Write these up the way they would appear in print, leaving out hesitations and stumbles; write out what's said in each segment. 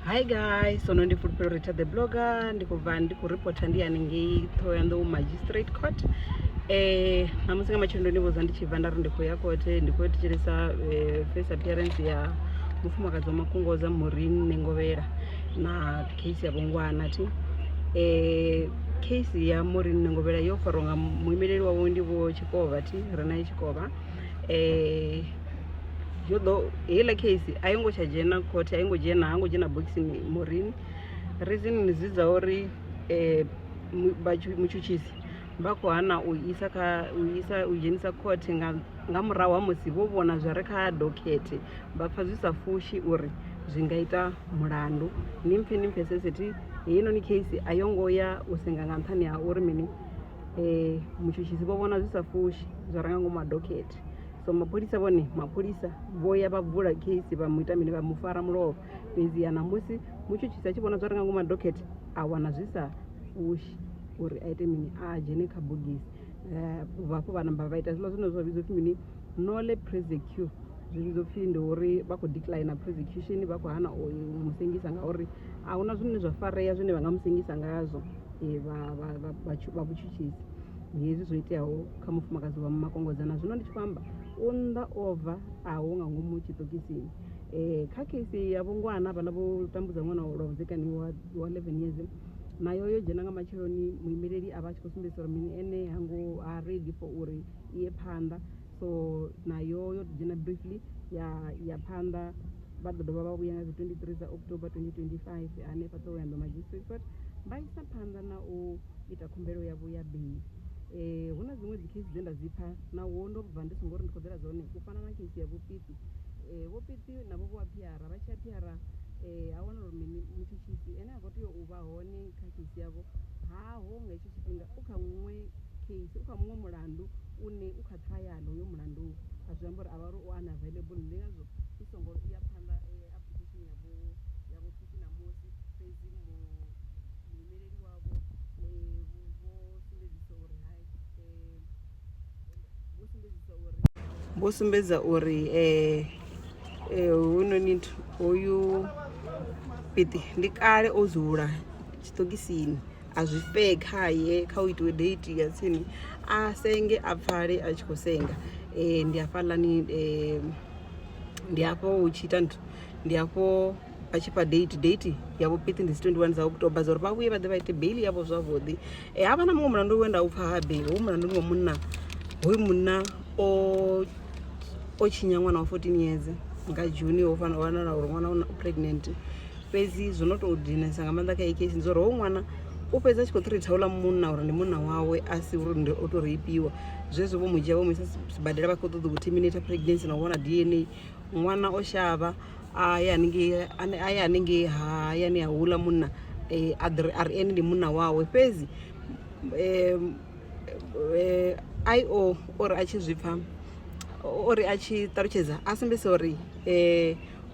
Hi guys, so ndi fulpilorita the blogger ndikubva ndikuripota ndiyanenge Thohoyandou Magistrate Court. Namusinga machendo ndivoza ndichibva ndari ndikuya kote ndikoticheresa first appearance ya mufumakazi wamakungoza Maureen Nengovera na case yavo ngwana ti case ya Maureen Nengovera yofaronga muimireri wavo ndivo Chikova ti Renai Chikova. Yodo hela case ayingochajena court ayingojena hangojena boxing Maureen reason nizidza uri muchuchisi mbako hana uisa ujenisa court ngamurawa musi vovona zvare kaadvocate mbapfazvisa fushi uri zvingaita mulandu nimfe seseti hino ni case ayongoya usenganga nthani ya uri mini muchuchisi vovona zvisa fushi zvarangangomadvocate. So mapurisa voya vabvura case vamuita mini vamufara murovo bezi namusi muchuchisi achivona zvarangangomadvocate awana zvisa fushi uri aite mini ajene kabhugisi vapo vana mbavaita zvinozovizofi mini nole prosecute zvizofi ndouri vakodecline prosecution vakohana musengisa ngauri auna zvinhu zvafareya zvine vangamusengisa ngazvo vakuchuchisi ndizvi zvoitawo kamufumakazi wamamakongozana zvino ndichifamba onda over aunga ngumuchitokisini kakesi yavo ngwana vana votambudza mwana wavuzekani wa 11 years nayo yojenanga machironi muimireri ava achikosumbisira mini ene hangu ready for uri iye panda so nayo yotijena briefly yapanda vadhodha vavauya 23 October 2025 ane paThohoyandou Magistrate Court vaisa panda nao ita kumbero yavo yabei. Huna dzimwe dzikesi dzendadzipa nawo ndobva ndisingori ndikodzera zone kufanana kesi yavo Piti vopiti navo voapiyara vachiapiyara aona mini muchuchisi ene akotiyo uvahone kakesi yavo haahonga icho chipinga ukamwe case ukamwe mulandu une ukatrial uyo mulandu azviambori avari unavailable ndingazo isongoro iyapanda application yavo Piti namosi pezi muimireri wavo vosumbedza uri unonit uyu Piti ndikale ozura chitokisini azvifekaye kauitwe date yatsini asenge apfare achikosenga ndiafalani ndiapo uchita ndiapo achipa date yavo Piti ndisi 21 October zori vauye vade vaite bail yavo zvavhodi havana mumwe mulandu wenda upfa habail wo mulandu ni wamuna hoyu muna ochinya mwana wa 14 years ngajuni ofana wana uri mwana pregnant pezi zvonotodhinisa ngamanda kai case nzoro wo mwana upedza chikotritaula muna uri ndi muna wawe asi uri ndi otoripiwa zvezvo vomujia vomisa zvibadhera vakotoda kuterminate pregnancy na kuona DNA mwana oshava aya anenge hayani ahula muna RN ndi muna wawe pezi IO ori achizvipfa ori achitaruchedza asimbise uri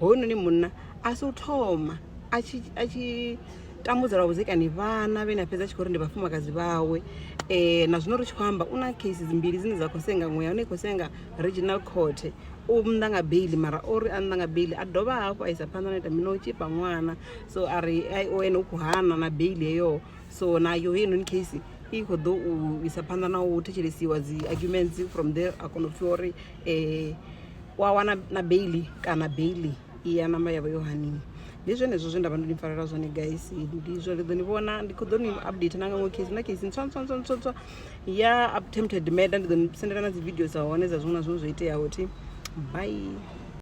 hoyu ni muna asi uthoma achitambudzira vavuzekani vana vene apedza chikoro ndevafumakazi vawe nazvino richifamba una cases mbiri zine zakosenga mweya une kosenga regional court umndanga bail mara ori andanga bail adova hapo aisa panda noita minochipa mwana so ari ION ukuhana na bail yeyo so nayo hino ni case ikodo isapanda na utechelesiwa zi arguments from there akonofiori wawana na bail kana bail iya namba yavo yohanini ndizvo nezvo zvendava ndinifarira zvone guys ndizvo ndidonivona ndikodoni update nanga mwe case na case ntsontsontsontsontswa ya attempted murder ndidonisendera na videos aone zvazvona zvinhu zvoiteyawo ti bye.